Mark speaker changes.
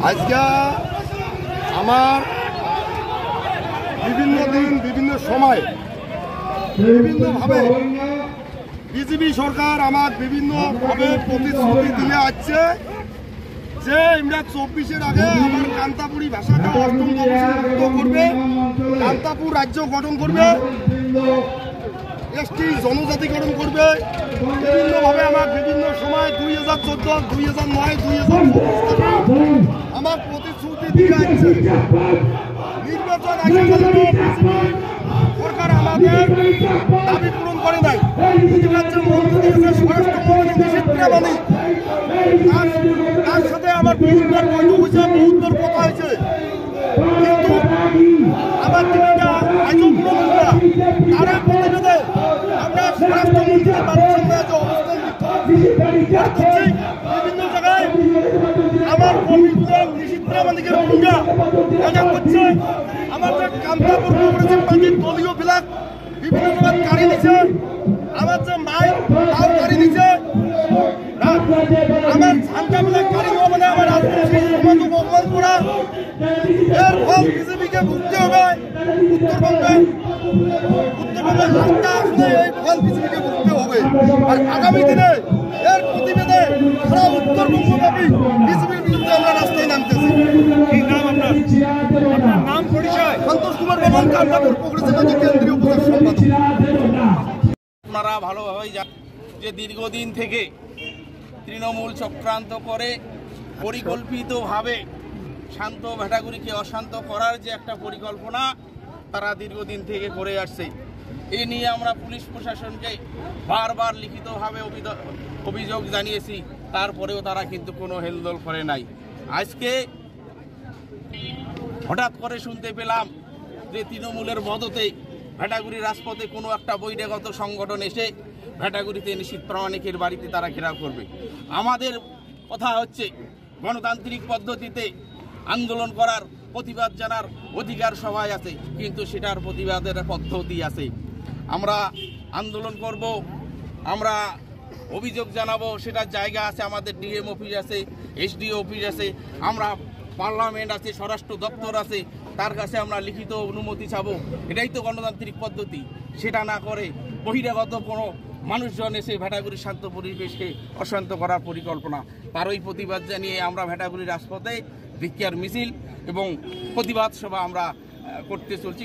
Speaker 1: আজকে আমার বিভিন্ন দিন বিভিন্ন সময় বিভিন্নভাবে বিজেপি সরকার আমার বিভিন্নভাবে প্রতিশ্রুতি দিয়ে আসছে যে আমরা 24-এর আগে আমার কান্তাপুরি ভাষাটা অষ্টম মুক্ত করবে, কান্তাপুর রাজ্য গঠন করবে, এসটি জনজাতিকরণ করবে। বিভিন্নভাবে আমার বিভিন্ন সময় 2014, 2009, 2014 আমার প্রতিশ্রুতি দিয়ে আসছে। নির্বাচন আগে সরকার আমাদের দাবি পূরণ করে নাই। প্রতিবাদের মন্ত্রী দিয়েছে স্বরাষ্ট্রমন্ত্রী নিষিদ্ধা মানি, তার সাথে আমার বহুবার বৈঠক হয়েছে, বহুবার কথা হয়েছে, কিন্তু আমার টিভিটা আজও পূরণ হল না। তারা প্রতিবাদে আমরা স্বরাষ্ট্রমন্ত্রীর মানুষের মাঝে অবস্থান করছি। বিভিন্ন জায়গায় আমার কর্মীদের নিষিদ্ধা মানিকের ভূমিকা দেখা করছে। আমাদের কান্তাপুর কংগ্রেসের পার্টির দলীয় বিলাক বিভিন্ন জায়গায় গাড়ি দিচ্ছে, আমার যে মাইক তাও গাড়ি দিচ্ছে, আমার ঝান্ডা বিলাক গাড়ি দেওয়া মানে আমার সমাজ অপমান করা। এর ফল বিজেপিকে ভুগতে হবে। উত্তরবঙ্গে আটটা আসলে এই ফল বিজেপিকে ভুগতে হবে। আর আগামী দিনে এর প্রতিবেদে সারা উত্তরবঙ্গব্যাপী বিজেপির বিরুদ্ধে আমরা রাস্তায় নামতেছি। কি নাম আপনার? আপনার নাম পরিচয়? সন্তোষ কুমার বর্মন, কান্তাপুর কংগ্রেসের কেন্দ্রীয় প্রচার সম্পাদক।
Speaker 2: আপনারা ভালোভাবেই জানেন যে দীর্ঘদিন থেকে তৃণমূল চক্রান্ত করে পরিকল্পিতভাবে শান্ত ভেটাগুড়িকে অশান্ত করার যে একটা পরিকল্পনা তারা দীর্ঘদিন থেকে করে আসছে। এ নিয়ে আমরা পুলিশ প্রশাসনকে বারবার লিখিতভাবে অভিযোগ জানিয়েছি, তারপরেও তারা কিন্তু কোনো হেলদোল করে নাই। আজকে হঠাৎ করে শুনতে পেলাম যে তৃণমূলের মদতে ভেটাগুড়ি রাজপথে কোনো একটা বহিরাগত সংগঠন এসে ভেটাগুড়িতে নিষিদ্ধ প্রামাণিকের বাড়িতে তারা ঘেরাও করবে। আমাদের কথা হচ্ছে গণতান্ত্রিক পদ্ধতিতে আন্দোলন করার, প্রতিবাদ জানার অধিকার সবাই আছে, কিন্তু সেটার প্রতিবাদের পদ্ধতি আছে। আমরা আন্দোলন করব, আমরা অভিযোগ জানাবো, সেটার জায়গা আছে। আমাদের ডিএম অফিস আছে, এসডিও অফিস আছে, আমরা পার্লামেন্ট আছে, স্বরাষ্ট্র দপ্তর আছে, তার কাছে আমরা লিখিত অনুমতি চাবো। এটাই তো গণতান্ত্রিক পদ্ধতি। সেটা না করে বহিরাগত কোনো মানুষজন এসে ভেটাগুড়ির শান্ত পরিবেশকে অশান্ত করার পরিকল্পনা, তারই প্রতিবাদ জানিয়ে আমরা ভেটাগুড়ির রাজপথে ভিক্ষার মিছিল এবং প্রতিবাদ সভা আমরা করতে চলছি।